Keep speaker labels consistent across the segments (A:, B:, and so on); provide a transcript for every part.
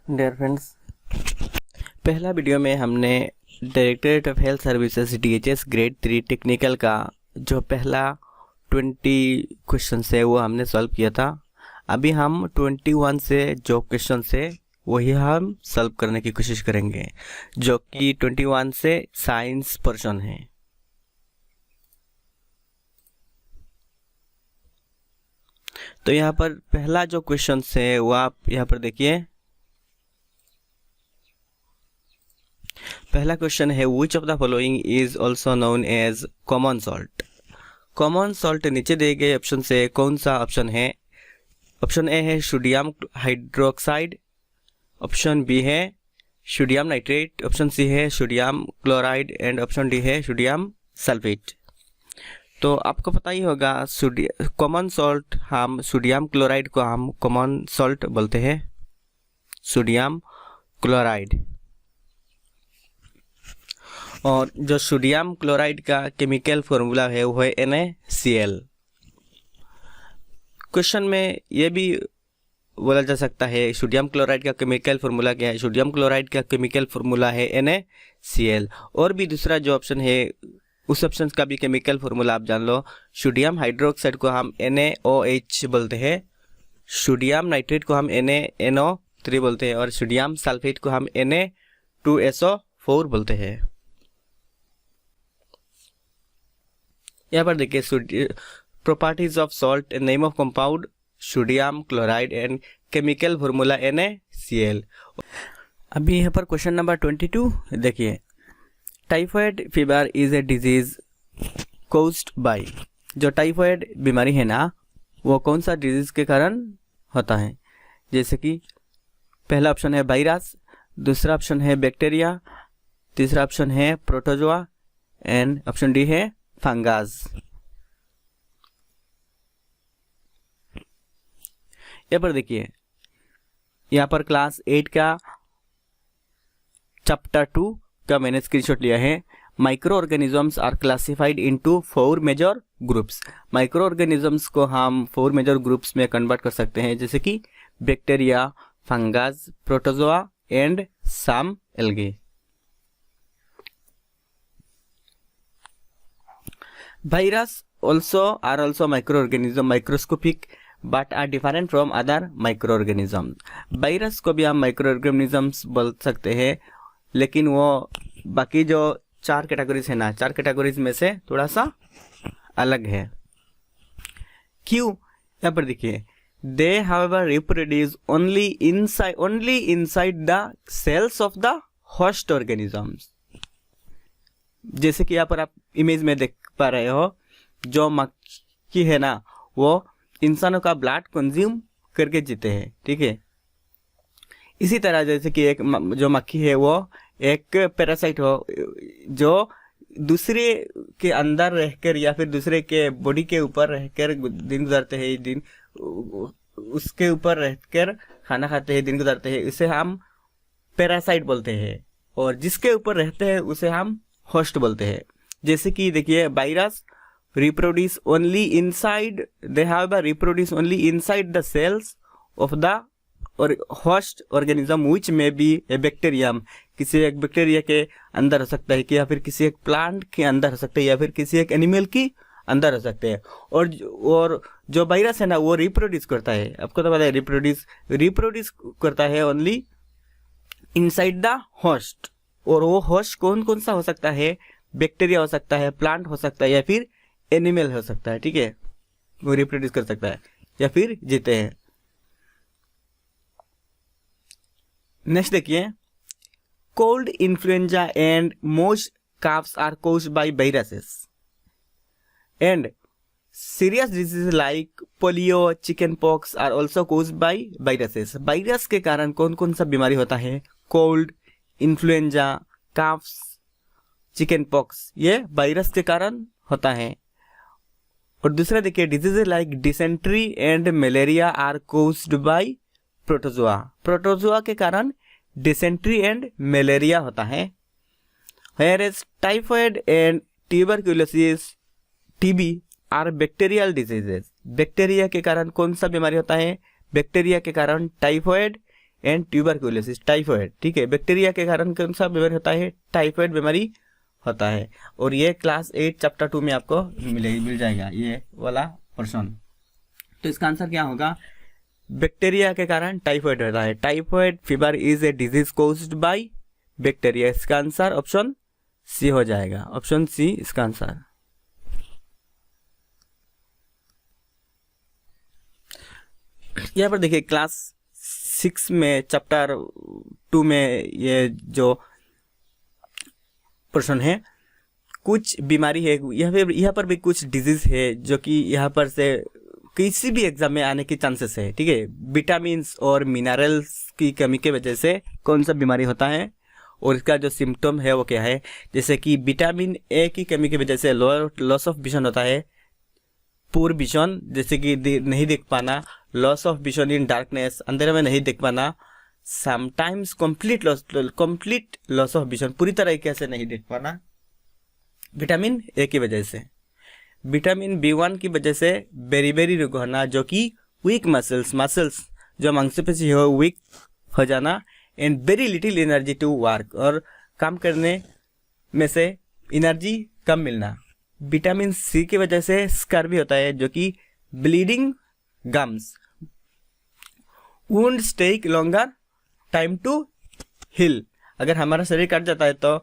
A: Dear friends, पहला video में हमने directorate of health services DHS grade 3 technical का जो पहला 20 क्वेश्चन है वो हमने सॉल्व किया था। अभी हम 21 से जो क्वेश्चन है वही हम सॉल्व करने की कोशिश करेंगे, जो कि 21 से साइंस पोर्शन है। तो यहाँ पर पहला जो क्वेश्चन है वो आप यहाँ पर देखिए। पहला क्वेश्चन है, which of the following is also known as common salt. Common salt नीचे दिए गए ऑप्शन से कौन सा ऑप्शन है? ऑप्शन ए है सोडियम हाइड्रोक्साइड, ऑप्शन बी है सोडियम नाइट्रेट, ऑप्शन सी है sodium chloride and option D है सोडियम सल्फेट। तो आपको पता ही होगा कॉमन सॉल्ट, हम सोडियम क्लोराइड को हम कॉमन सॉल्ट बोलते हैं, सोडियम क्लोराइड। और जो सोडियम क्लोराइड का केमिकल फॉर्मूला है वो है NaCl। क्वेश्चन में ये भी बोला जा सकता है सोडियम क्लोराइड का केमिकल फॉर्मूला क्या है? सोडियम क्लोराइड का केमिकल फॉर्मूला है NaCl। और भी दूसरा जो ऑप्शन है उस ऑप्शन का भी केमिकल फॉर्मूला आप जान लो। सोडियम हाइड्रोक्साइड को हम NaOH बोलते हैं, सोडियम नाइट्रेट को हम NaNO3 बोलते हैं और सोडियम सल्फेट को हम Na2SO4 बोलते हैं। यहाँ पर देखिए properties of salt, name of compound sodium chloride and chemical formula NaCl। अभी यहाँ पर क्वेश्चन नंबर 22 देखिए, typhoid fever is a disease caused bye. जो टाइफाइड बीमारी है ना वो कौन सा डिजीज के कारण होता है? जैसे कि पहला ऑप्शन है वायरस, दूसरा ऑप्शन है बैक्टीरिया, तीसरा ऑप्शन है प्रोटोजोआ एंड ऑप्शन डी है फंगस। यहाँ पर देखिए, यहाँ पर क्लास 8 का चैप्टर 2 का मैंने स्क्रीनशॉट लिया है। Micro organisms are classified into 4 major groups. Micro organisms को हम 4 मेजर ग्रुप्स में कन्वर्ट कर सकते हैं, जैसे कि bacteria, fungus, protozoa and some algae. Virus are also microorganism, microscopic but are different from other microorganisms। Virus को भी हम माइक्रोऑर्गेनिजम्स बोल सकते हैं, लेकिन वो बाकी जो 4 कैटेगरीज है ना, 4 कैटेगरीज में से थोड़ा सा अलग है। क्यों? यहाँ पर देखिए, they however reproduce only inside the cells of the host organisms। जैसे कि यहाँ पर आप इमेज में देख पा रहे हो, जो मक्खी है ना वो इंसानों का ब्लड कंज्यूम करके जीते हैं, ठीक है। इसी तरह जैसे कि एक जो मक्खी है वो एक पैरासाइट हो जो दूसरे के अंदर रहकर या फिर दूसरे के बॉडी के ऊपर रहकर दिन गुजारते हैं, दिन उसके ऊपर रहकर खाना खाते हैं, दिन गुजारते हैं, इसे हम पैरासाइट बोलते हैं। और जिसके ऊपर रहते हैं उसे हम होस्ट बोलते हैं। जैसे कि देखिए, virus reproduce only inside, they have reproduce only inside the cells of the or host organism which may be a bacterium। किसी एक बैक्टीरिया के अंदर हो सकता है कि या फिर किसी एक प्लांट के अंदर हो सकता है या फिर किसी एक एनिमल की अंदर हो सकते हैं। और जो वायरस है ना वो रिप्रोड्यूस करता है, आपको तो पता है रिप्रोड्यूस करता है ओनली इनसाइड द होस्ट। और वो होस्ट कौन कौन सा हो सकता है? बैक्टीरिया हो सकता है, प्लांट हो सकता है या फिर एनिमल हो सकता है, ठीक है। वो रिप्रोड्यूस कर सकता है या फिर जीते हैं। नेक्स्ट देखिए, cold, influenza and most coughs are caused by viruses and serious disease like polio, chicken pox are also caused by viruses. Virus के कारण कौन कौन सा बीमारी होता है? Cold, influenza, coughs, chicken pox, ये वायरस के कारण होता है। और दूसरा देखिए, disease like dysentery and malaria are caused by protozoa. Protozoa के कारण डिसेंट्री एंड मलेरिया होता है। Whereas typhoid and tuberculosis, TB are bacterial diseases. Bacteria के कारण कौन सा बीमारी होता है? बैक्टीरिया के कारण टाइफाइड एंड ट्यूबरकुलोसिस, टाइफाइड। ठीक है, बैक्टीरिया के कारण कौन सा बीमारी होता है? टाइफाइड बीमारी होता है। और ये क्लास 8 चैप्टर 2 में आपको मिल जाएगा ये वाला पोर्शन। तो इसका आंसर क्या होगा? बैक्टीरिया के कारण टाइफाइड होता है। Typhoid fever is a disease caused by bacteria. इसका आंसर ऑप्शन सी हो जाएगा, ऑप्शन सी इसका आंसर। यहाँ पर देखिए क्लास 6 में चैप्टर 2 में ये जो प्रश्न है, कुछ बीमारी है, यहाँ पर भी कुछ डिजीज है जो कि यहाँ पर से किसी भी एग्जाम में आने के चांसेस है। ठीक है, विटामिन्स और मिनरल्स की कमी के वजह से कौन सा बीमारी होता है और इसका जो सिम्टम है वो क्या है? जैसे कि विटामिन ए की कमी की वजह से लॉस ऑफ विजन होता है, पुअर विजन, जैसे कि नहीं देख पाना, loss of vision in darkness, अंधेरे में नहीं देख पाना, sometimes complete loss of vision, पूरी तरीके से नहीं देख पाना विटामिन ए की वजह से। विटामिन B1 की वजह से बेरी रोग होना, जो कि वीक मसल्स जो मांसपेशी हो वीक हो जाना, and very little energy to work, और काम करने में से एनर्जी कम मिलना। विटामिन सी की वजह से स्कार भी होता है, जो कि bleeding gums, wound take longer time to heal, अगर हमारा शरीर कट जाता है तो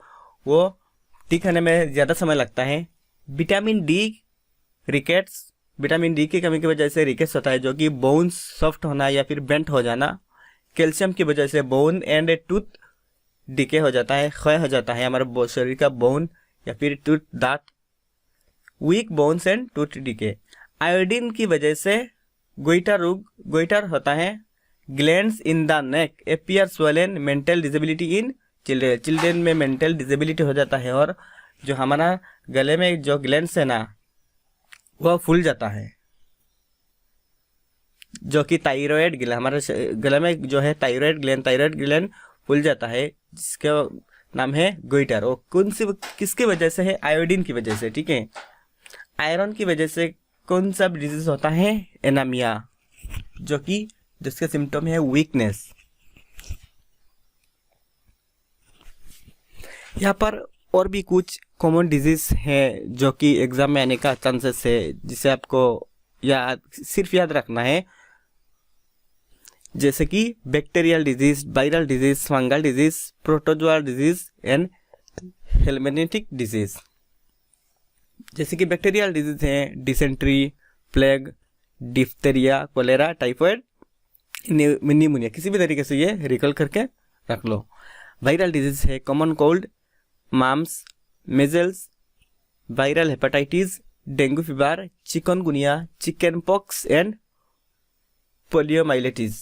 A: वो ठीक होने में ज़्यादा समय लगता है। Vitamin D rickets, vitamin D की कमी की वजह से रिकेट्स होता है, जो कि बोन्स सॉफ्ट होना या फिर बेंट हो जाना। कैल्शियम की वजह से बोन एंड टूथ डिके हो जाता है, क्षय हो जाता है हमारे शरीर का बोन या फिर टूथ, दांत, weak bones and tooth decay. Iodine की वजह से गोइटर होता है। Glands in the neck appear swollen, mental disability in children में मेंटल डिसेबिलिटी हो जाता है, और जो हमारा गले में जो ग्लैंड्स है ना वह फूल जाता है, जो कि थायराइड ग्लैंड, हमारे गले में जो है थायराइड ग्लैंड फूल जाता है, जिसका नाम है गोइटर। और किसकी वजह से है? आयोडीन की वजह से। ठीक है, आयरन की वजह से कौन सा डिजीज होता है? एनीमिया, जो कि जिसका सिम्टम है वीकनेस। यहाँ पर और भी कुछ कॉमन डिजीज है जो कि एग्जाम में आने का चांसेस है, जिसे आपको सिर्फ याद रखना है, जैसे कि bacterial disease, viral disease, fungal disease, protozoa disease and helminthic disease. जैसे कि बैक्टीरियल डिजीज हैं dysentery, plague, diphtheria, cholera, typhoid, pneumonia, किसी भी तरीके से ये रिकॉल करके रख लो। वायरल डिजीज है common cold, mumps, measles, viral hepatitis, dengue fever, chikungunya, chicken pox and poliomyelitis.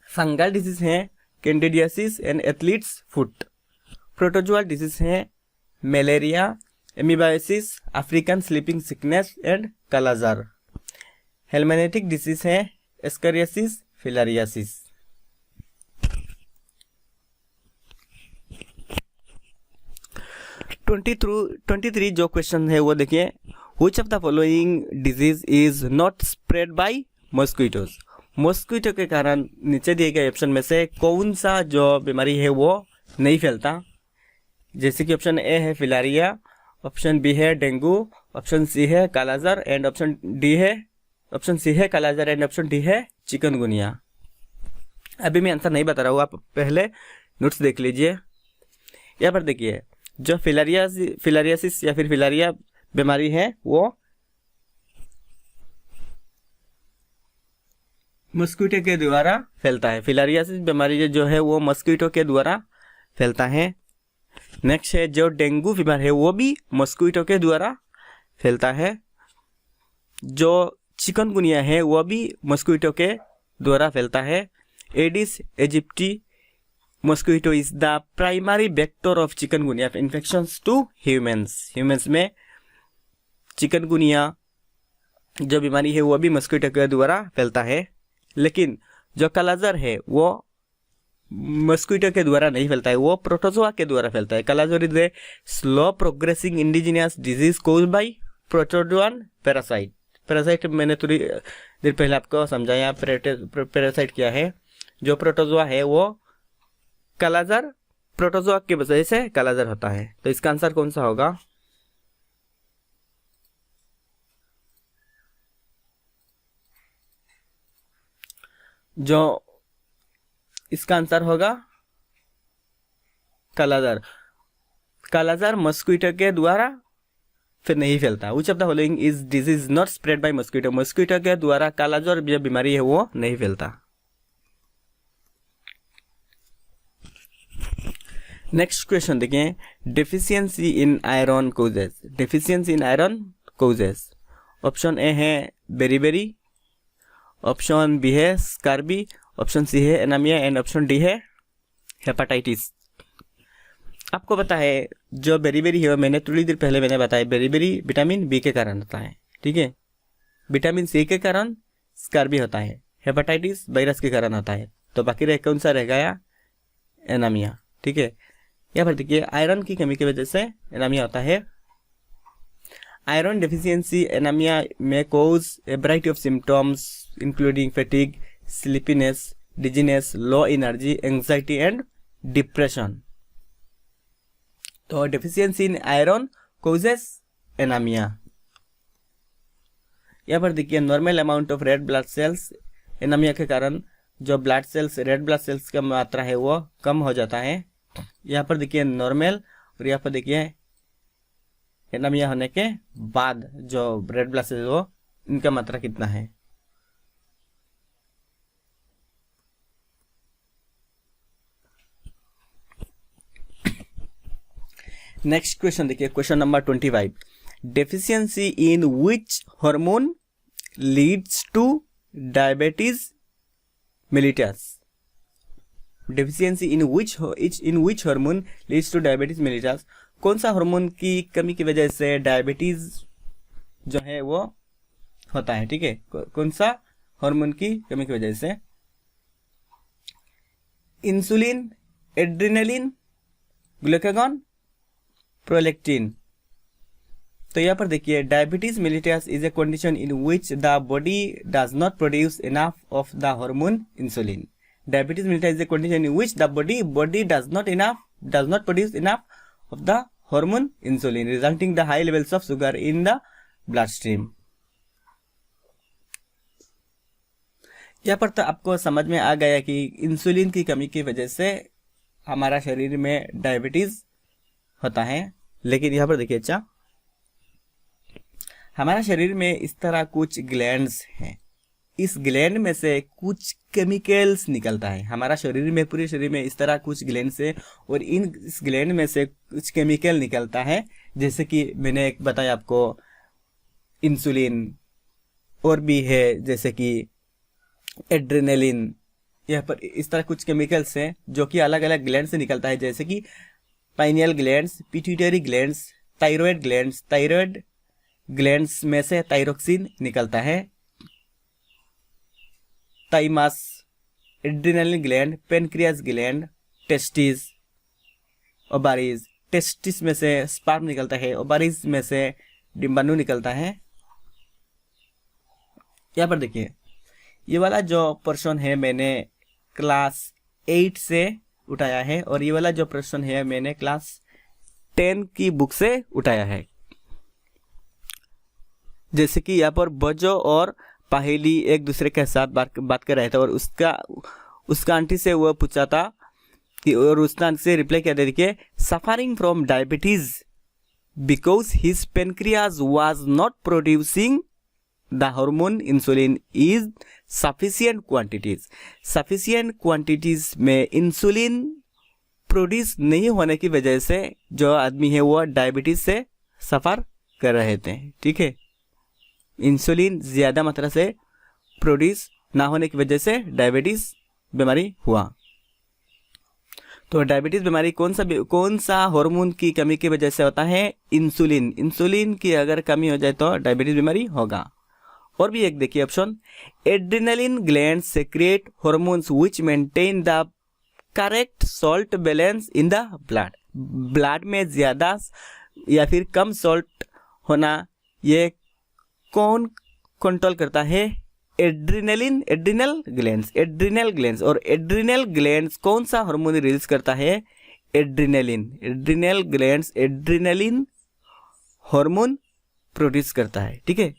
A: Fungal disease हैं candidiasis and athlete's foot. Protozoa disease हैं malaria, amoebiasis, African sleeping sickness and kala azar. Helminthic disease हैं ascariasis, filariasis. Twenty three जो question है वो देखिए, which of the following disease is not spread bye mosquitoes. Mosquito के कारण नीचे दिए गए ऑप्शन में से कौन सा जो बीमारी है वो नहीं फैलता? जैसे कि ऑप्शन ए है फिलारिया, ऑप्शन बी है डेंगू, ऑप्शन सी है कालाजार एंड ऑप्शन सी है कालाजार एंड ऑप्शन डी है चिकनगुनिया। अभी मैं आंसर नहीं बता रहा हूँ, आप पहले नोट्स देख लीजिए। यहाँ पर देखिए, जो फिलारियासिस या फिर फिलारिया बीमारी है वो मस्कीटो के द्वारा फैलता है। फिलारियासिस बीमारी जो है वो मस्कीटो के द्वारा फैलता है। नेक्स्ट है जो डेंगू फीवर है वो भी मस्कीटो के द्वारा फैलता है। जो चिकनगुनिया है वो भी मस्कीटो के द्वारा फैलता है। Aedes aegypti mosquito is the primary vector of chikungunya infections to humans में चिकनगुनिया जो बीमारी है वो भी मस्कीटो के द्वारा फैलता है। लेकिन जो कालाजार है वो मस्कीटो के द्वारा नहीं फैलता है, वो प्रोटोजोआ के द्वारा फैलता है। Kala azar is a slow progressing indigenous disease caused by protozoan parasite. Parasite मैंने थोड़ी देर पहले आपको समझाया पैरासाइट क्या है। जो प्रोटोजोआ है वो कालाजार प्रोटोजोआ की वजह से कालाजार होता है। तो इसका आंसर कौन सा होगा? जो इसका आंसर होगा कालाजार। कालाजार मस्क्वीटो के द्वारा फिर नहीं फैलता। Which of the following is disease not spread by mosquito? Mosquito के द्वारा कालाजार जो बीमारी है वो नहीं फैलता। नेक्स्ट क्वेश्चन देखिए, deficiency in iron causes. Deficiency in iron causes. Option A है बेरीबेरी, ऑप्शन बी है स्कार्बी, ऑप्शन सी है एनीमिया एंड ऑप्शन डी है हेपेटाइटिस। आपको पता है जो बेरीबेरी है मैंने थोड़ी देर पहले मैंने बताया, बेरीबेरी विटामिन बी के कारण होता है, ठीक है। विटामिन सी के कारण स्कार्बी होता है, हेपेटाइटिस वायरस के कारण होता है। तो बाकी रह कौन सा रह गया? एनीमिया, ठीक है। यहाँ पर देखिए आयरन की कमी की वजह से एनीमिया होता है। आयरन डेफिशिएंसी एनीमिया में cause a variety of symptoms including fatigue, sleepiness, dizziness, low energy, anxiety and depression. तो deficiency in iron causes anaemia. यहाँ पर देखिए normal amount of red blood cells, anaemia के कारण जो blood cells red blood cells का मात्रा है वो कम हो जाता है। यहाँ पर देखिए नॉर्मल, और यहाँ पर देखिए एनीमिया होने के बाद जो रेड ब्लड सेल्स वो इनका मात्रा कितना है। नेक्स्ट क्वेश्चन देखिए, question number 25। Deficiency in which hormone leads to diabetes mellitus? Deficiency in which hormone leads to diabetes mellitus? कौन सा हार्मोन की कमी की वजह से डायबिटीज जो है वो होता है, ठीक है। कौन सा हार्मोन की कमी की वजह से? Insulin, adrenaline, glucagon, prolactin. तो यहाँ पर देखिए diabetes mellitus is a condition in which the body does not produce enough of the hormone insulin. Diabetes mellitus is a condition in which the body does not produce enough of the hormone insulin, resulting the high levels of sugar in the blood stream. यहाँ पर तो आपको समझ में आ गया कि insulin की कमी की वजह से हमारा शरीर में डायबिटीज होता है। लेकिन यहाँ पर देखिए अच्छा, हमारा शरीर में इस तरह कुछ ग्लैंड्स हैं, इस ग्लैंड में से कुछ केमिकल्स निकलता है। हमारा शरीर में, पूरे शरीर में इस तरह कुछ ग्लैंड्स है और इस ग्लैंड में से कुछ केमिकल निकलता है, जैसे कि मैंने एक बताया आपको इंसुलिन, और भी है जैसे कि एड्रेनलिन। यहाँ पर इस तरह कुछ केमिकल्स हैं जो कि अलग अलग ग्लैंड से निकलता है, जैसे कि pineal glands, pituitary glands, thyroid glands. Thyroid glands में से थायरोक्सिन निकलता है, thymus, adrenaline gland, pancreas gland, testis, ovaries. Testis में से स्पर्म निकलता है, ओवारीज में से डिंबाणु निकलता है। यहाँ पर देखिए ये वाला जो प्रश्न है मैंने क्लास 8 से उठाया है, और ये वाला जो प्रश्न है मैंने क्लास 10 की बुक से उठाया है। जैसे कि यहाँ पर बजो और पहेली एक दूसरे के साथ बात कर रहे थे, और उसका आंटी से वो पूछा था कि, और उसने आंटी से रिप्लाई किया था, देखिए suffering from diabetes because his pancreas was not producing the hormone insulin is sufficient quantities. Sufficient quantities में इंसुलिन प्रोड्यूस नहीं होने की वजह से जो आदमी है वो डायबिटीज से सफर कर रहे थे, ठीक है। इंसुलिन ज्यादा मात्रा से प्रोड्यूस ना होने की वजह से डायबिटीज बीमारी हुआ। तो डायबिटीज बीमारी कौन सा हार्मोन की कमी की वजह से होता है? इंसुलिन। इंसुलिन की अगर कमी हो जाए तो डायबिटीज बीमारी होगा। और भी एक देखिए option, adrenaline glands secrete hormones which maintain the correct salt balance in the blood. Blood में ज्यादा या फिर कम सॉल्ट होना ये कौन कंट्रोल करता है? Adrenal glands. और एड्रिनल ग्लैंड्स कौन सा हार्मोन रिलीज करता है? Adrenal glands adrenaline hormone produce करता है। ठीक है,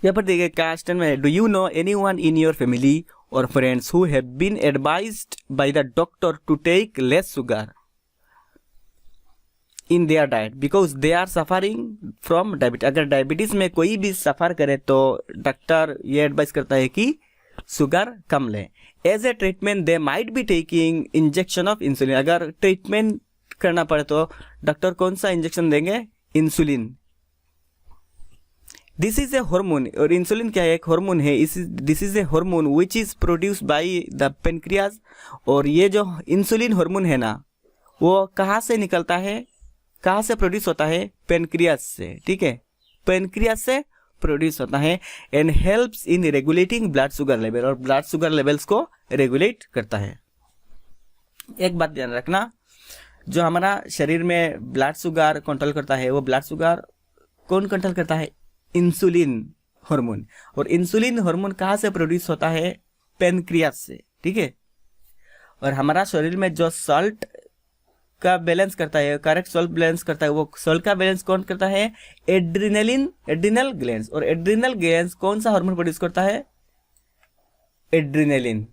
A: यहाँ पर देखिए क्वेश्चन में, do you know anyone in your family और friends who have been advised by the doctor to take less sugar in their diet because they are suffering from diabetes. अगर डायबिटीज में कोई भी सफर करे तो डॉक्टर ये advice करता है कि शुगर कम लें। As a treatment they might be taking injection of insulin. अगर ट्रीटमेंट करना पड़े तो डॉक्टर कौन सा इंजेक्शन देंगे? Insulin. This is a hormone, और इंसुलिन क्या है? एक हार्मोन है। This is a hormone which is produced by the pancreas. और ये जो इंसुलिन हार्मोन है ना, वो कहाँ से निकलता है, कहाँ से प्रोड्यूस होता है? पेनक्रियाज से। ठीक है, पेनक्रियाज से प्रोड्यूस होता है and helps in regulating blood sugar level, और ब्लड शुगर लेवल्स को रेगुलेट करता है। एक बात ध्यान रखना, जो हमारा शरीर में ब्लड शुगर कंट्रोल करता है, वो ब्लड शुगर कौन कंट्रोल करता है? Insulin hormone. और इंसुलिन हार्मोन कहाँ से प्रोड्यूस होता है? पेनक्रियाज से। ठीक है, और हमारा शरीर में जो सॉल्ट का बैलेंस करता है, करेक्ट सॉल्ट बैलेंस करता है, वो सॉल्ट का बैलेंस कौन करता है? Adrenal glands. और एड्रिनल ग्लैंड्स कौन सा हार्मोन प्रोड्यूस करता है? एड्रिनलिन।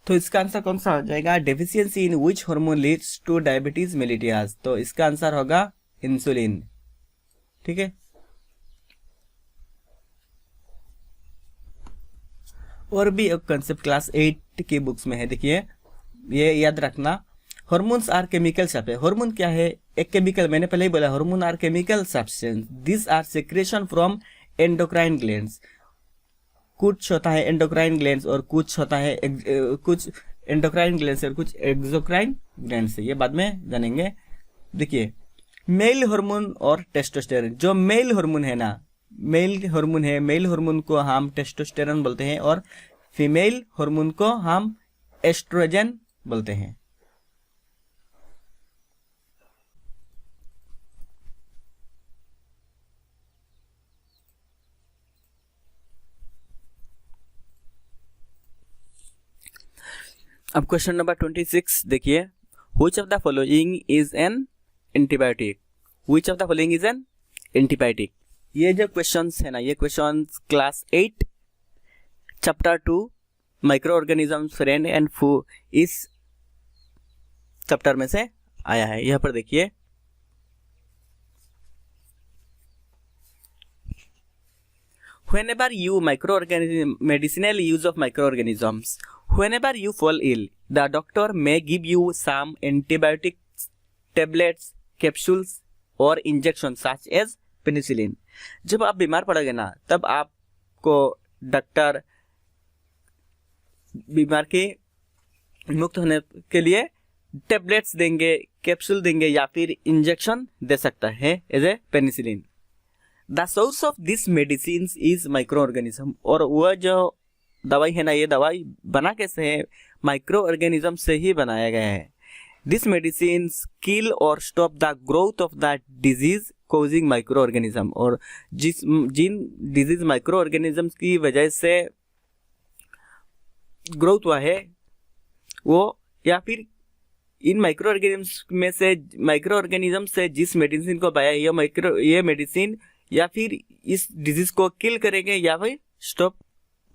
A: तो इसका आंसर कौन सा हो जाएगा? Deficiency in which hormone leads to diabetes mellitus. तो इसका आंसर होगा इंसुलिन। ठीक है, और भी एक कंसेप्ट क्लास 8 की बुक्स में है, देखिए ये याद रखना। Hormones are chemical substance. Hormone क्या है? एक केमिकल, मैंने पहले ही बोला, hormone are chemical substance. This are secretion from endocrine glands. कुछ होता है एंडोक्राइन ग्लैंड्स और कुछ होता है कुछ एंडोक्राइन ग्लैंड्स और कुछ एक्सोक्राइन ग्लैंड्स से, ये बाद में जानेंगे। देखिए मेल हार्मोन और टेस्टोस्टेरोन। जो मेल हार्मोन है ना, मेल हार्मोन है, मेल हार्मोन को हम टेस्टोस्टेरोन बोलते हैं और फीमेल हार्मोन को हम एस्ट्रोजन बोलते हैं। अब क्वेश्चन नंबर 26 देखिए, which of the following is an antibiotic? Which of the following is an antibiotic? ये जो क्वेश्चंस है ना, ये questions class 8 chapter 2 micro organism friend and फू इस चैप्टर में से आया है। यहाँ पर देखिए, whenever you medicinal use of microorganisms, whenever you fall ill, the doctor may give you some antibiotics, tablets, capsules or injections such as penicillin. जब आप बीमार पड़ोगे ना, तब आपको डॉक्टर बीमार के मुक्त होने के लिए टेबलेट्स देंगे, कैप्सूल देंगे या फिर इंजेक्शन दे सकता है as a penicillin. The source of this medicine is micro organism. और वह जो दवाई है ना, ये दवाई बना कैसे है? माइक्रो ऑर्गेनिज्म से ही बनाया गया है। दिस मेडिसिन किल और stop the growth of the disease causing micro organism. और जिन डिजीज माइक्रो ऑर्गेनिज्म की वजह से ग्रोथ हुआ है, वो या फिर इन माइक्रो ऑर्गेनिज्म से जिस मेडिसिन को पाया, ये मेडिसिन या फिर इस डिजीज को किल करेंगे या फिर स्टॉप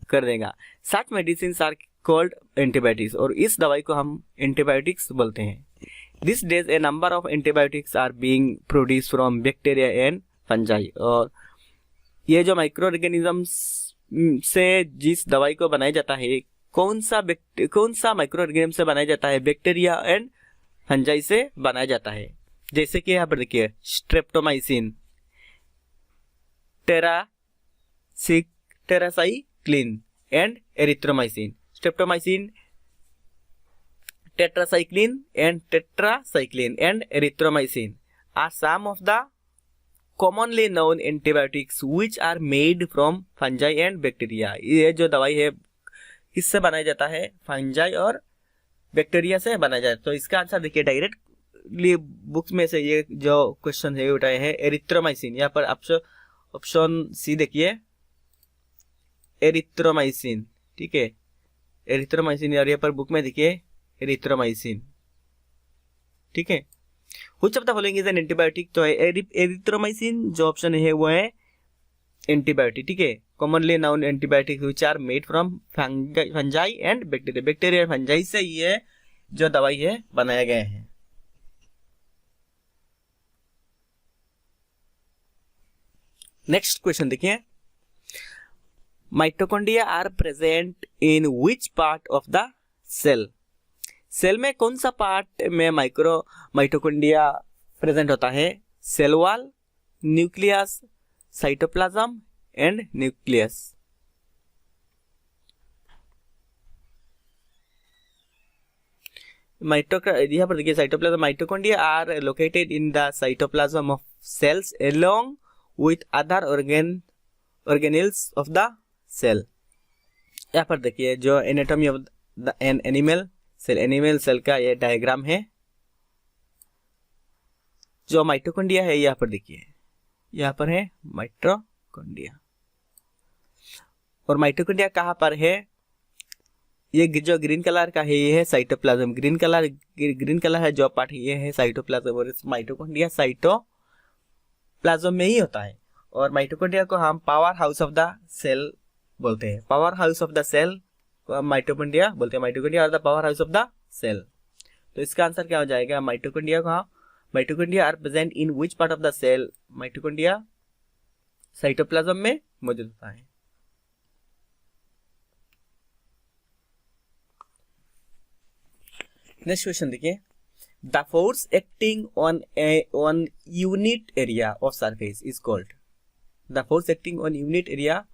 A: कर देगा। Such medicine are called antibiotics. और इस दवाई को हम एंटीबायोटिक्स बोलते हैं। This days a number of antibiotics are being produce from bacteria and fungi. और ये जो माइक्रो ऑर्गेनिज्म से जिस दवाई को बनाया जाता है, कौन सा माइक्रो ऑर्गेनिज्म से बनाया जाता है? बैक्टीरिया एंड फंजाई से बनाया जाता है। जैसे कि यहाँ पर देखिए, streptomycin, tetracycline and erythromycin. Streptomycin, tetracycline and erythromycin are some of the commonly known antibiotics which are made from fungi and bacteria. ये जो दवाई है किससे बनाया जाता है? फंजाई और बैक्टीरिया से बनाया जाता है। तो इसका आंसर देखिए डायरेक्ट लिए बुक्स में से ये जो क्वेश्चन है उठाए हैं एरिथ्रोमाइसिन। यहाँ पर ऑप्शन सी देखिए, एरिथ्रोमाइसिन, ठीक है, एरिथ्रोमाइसिन, और यहाँ पर बुक में देखिए एरिथ्रोमाइसिन, ठीक है। Which of the following is an antibiotic, तो एरिथ्रोमाइसिन जो ऑप्शन है वो है एंटीबायोटिक, ठीक है। Commonly known antibiotic which are made from fungi and bacteria, bacteria fungi से ये जो दवाई है बनाया गया है। नेक्स्ट क्वेश्चन देखिए, mitochondria are present in which part of the cell, cell में कौन सा पार्ट में माइटोकॉन्ड्रिया प्रेजेंट होता है? Cell wall, nucleus, cytoplasm and nucleus. यहाँ पर देखिए cytoplasm, mitochondria are located in the cytoplasm of cells along with other organelles of the cell. यहाँ पर देखिए जो anatomy of the animal cell, animal cell का ये डायग्राम है। जो माइटोकॉन्ड्रिया है यहाँ पर देखिए, यहाँ पर है माइटोकॉन्ड्रिया, और माइटोकॉन्ड्रिया कहाँ पर है? ये जो ग्रीन कलर का है ये है साइटोप्लाज्म, ग्रीन कलर है जो पार्ट, ये है साइटोप्लाज्म, और इस माइटोकॉन्ड्रिया साइटोप्लाज्म में ही होता है। और माइटोकॉन्ड्रिया को हम power house of the cell बोलते हैं, power house of the cell को हम माइटोकॉन्ड्रिया बोलते हैं, माइटोकॉन्ड्रिया और the power house of the cell. तो इसका आंसर क्या हो जाएगा? माइटोकॉन्ड्रिया को, mitochondria are present in which part of the cell, mitochondria cytoplasm में मौजूद होता है। नेक्स्ट क्वेश्चन देखिए, the force acting on unit area of surface is called, the force acting on unit area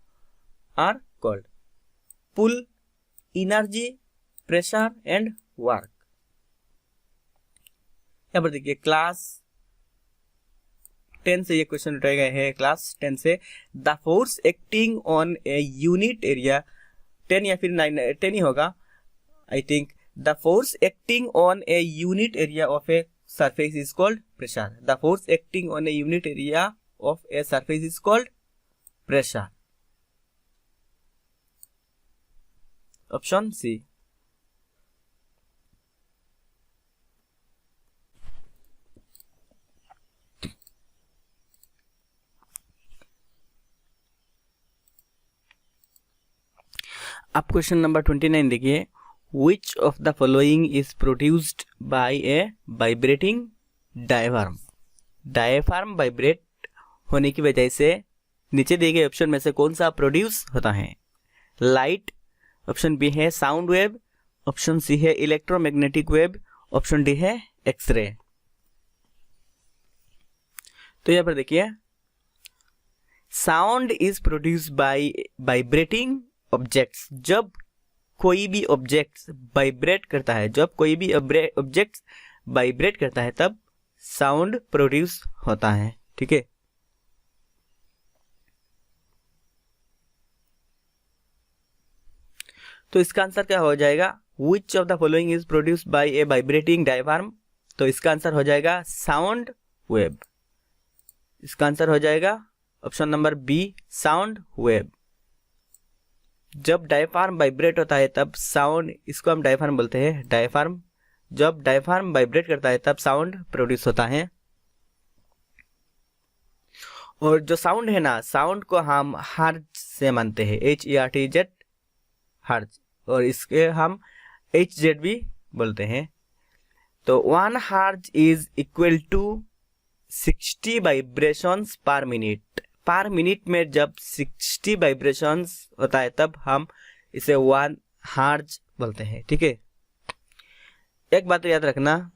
A: are called pull, energy, pressure and work. यहाँ पर देखिए class 10 से ये क्वेश्चन उठाए गए हैं, क्लास 10 से। The force acting on a unit area, 10 या फिर 9, 10 ही होगा I think. The force acting on a unit area of a surface is called pressure, the force acting on a unit area of a surface is called pressure. Option C. अब question number 29 देखिए, which of the following is produced by a vibrating diaphragm, diaphragm vibrate होने की वजह से नीचे दिए गए option में से कौन सा प्रोड्यूस होता है? लाइट, ऑप्शन बी है साउंड वेव, ऑप्शन सी है इलेक्ट्रोमैग्नेटिक वेव, ऑप्शन डी है एक्सरे। तो यहां पर देखिए, sound is produced bye vibrating objects, जब कोई भी ऑब्जेक्ट वाइब्रेट करता है, जब कोई भी ऑब्जेक्ट वाइब्रेट करता है तब साउंड प्रोड्यूस होता है, ठीक है। तो इसका आंसर क्या हो जाएगा? विच of the following is produced by a vibrating diaphragm, तो इसका आंसर हो जाएगा साउंड वेव। इसका आंसर हो जाएगा option number B, sound wave. जब डायफ्राम वाइब्रेट होता है तब साउंड, इसको हम डायफ्राम बोलते हैं, डायफ्राम, जब डायफ्राम वाइब्रेट करता है तब साउंड प्रोड्यूस होता है। और जो साउंड है ना, साउंड को हम हर्ट्ज से मानते हैं, HERTZ, हर्ट्ज, और इसके हम HZ भी बोलते हैं। तो 1 hertz is equal to 60 vibrations per minute, per minute में जब 60 वाइब्रेशंस होता है तब हम इसे 1 हर्ट्ज बोलते हैं, ठीक है। एक बात तो याद रखना,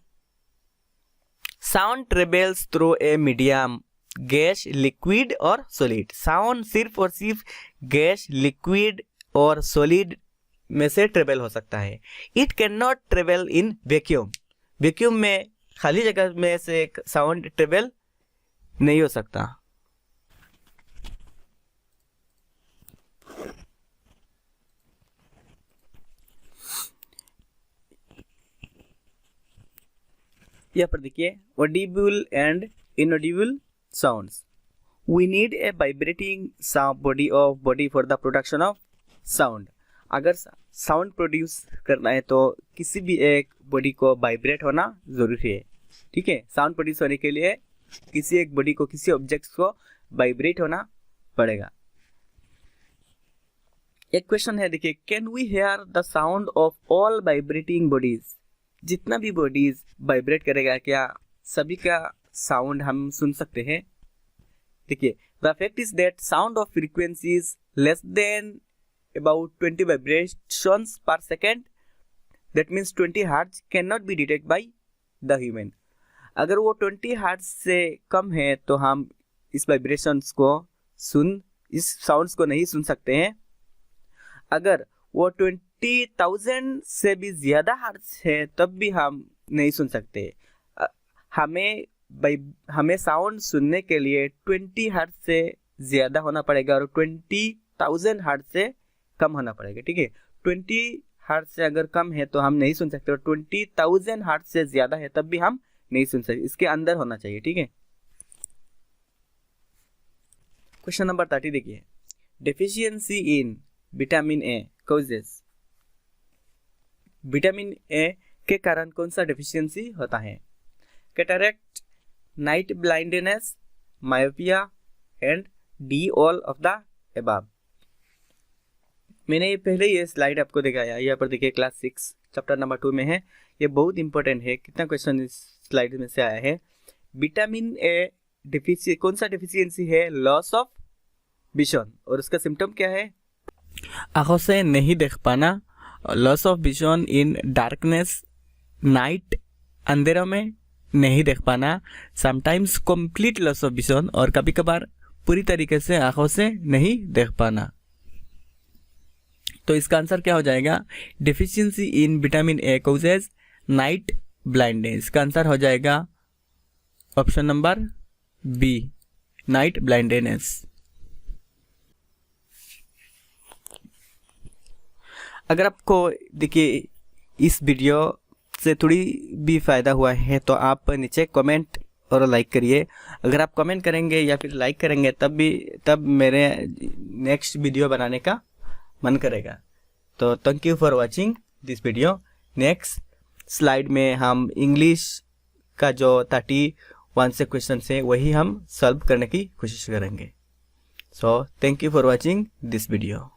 A: sound travels through a medium, gas, liquid और सॉलिड। साउंड सिर्फ और सिर्फ गैस, लिक्विड और सॉलिड में से ट्रेवल हो सकता है। It can not travel in vacuum, vacuum में खाली जगह में से साउंड ट्रेवल नहीं हो सकता। यहाँ पर देखिए audible and inaudible sounds. We need a vibrating body for the production of sound. अगर साउंड प्रोड्यूस करना है तो किसी भी एक बॉडी को वाइब्रेट होना ज़रूरी है। ठीक है, साउंड प्रोड्यूस होने के लिए किसी एक बॉडी को, किसी ऑब्जेक्ट को वाइब्रेट होना पड़ेगा। एक क्वेश्चन है, देखिए, can we hear the sound of all vibrating bodies? जितना भी बॉडीज वाइब्रेट करेगा, क्या सभी का साउंड हम सुन सकते हैं? देखिए, the fact is that sound of frequencies less than about 20 vibrations per second, that means 20 hertz cannot be detected by the human। अगर वो 20 hertz से कम है तो हम इस वाइब्रेशंस को इस साउंड्स को नहीं सुन सकते हैं। अगर वो 20,000 से भी ज़्यादा हर्ट्ज है तब भी हम नहीं सुन सकते। हमें साउंड सुनने के लिए 20 हर्ट्ज से ज़्यादा होना पड़ेगा और 20,000 हर्ट्ज से कम होना पड़ेगा। ठीक है, 20 हर्ट्ज से अगर कम है तो हम नहीं सुन सकते और 20,000 हर्ट्ज से ज़्यादा है तब भी हम नहीं सुन सकते। इसके अंदर होना चाहिए। ठीक है, क्वेश्चन नंबर 30 देखिए, deficiency in vitamin A causes. Vitamin A के कारण कौन सा डेफिशिएंसी होता है? Cataract, night blindness, myopia and D all of the above. मैंने ये पहले ये स्लाइड आपको दिखाया, यहाँ पर देखिए क्लास 6 चैप्टर नंबर 2 में है। ये बहुत इंपॉर्टेंट है, कितना क्वेश्चन इस स्लाइड में से आया है। विटामिन ए डिफिशियंसी, कौन सा डिफिशियंसी है? Loss of vision. और उसका सिम्टम क्या है? आंखों से नहीं देख पाना, loss of vision in darkness, night, अंधेरों में नहीं देख पाना, sometimes complete loss of vision, और कभी कभार पूरी तरीके से आंखों से नहीं देख पाना। तो इसका आंसर क्या हो जाएगा? Deficiency in vitamin A causes night blindness. इसका आंसर हो जाएगा option number B, night blindness. अगर आपको देखिए इस वीडियो से थोड़ी भी फ़ायदा हुआ है तो आप नीचे कमेंट और लाइक करिए। अगर आप कमेंट करेंगे या फिर लाइक करेंगे तब मेरे नेक्स्ट वीडियो बनाने का मन करेगा। तो thank you for watching this video. Next slide में हम इंग्लिश का जो 31 से क्वेश्चन है वही हम सॉल्व करने की कोशिश करेंगे। So thank you for watching this video.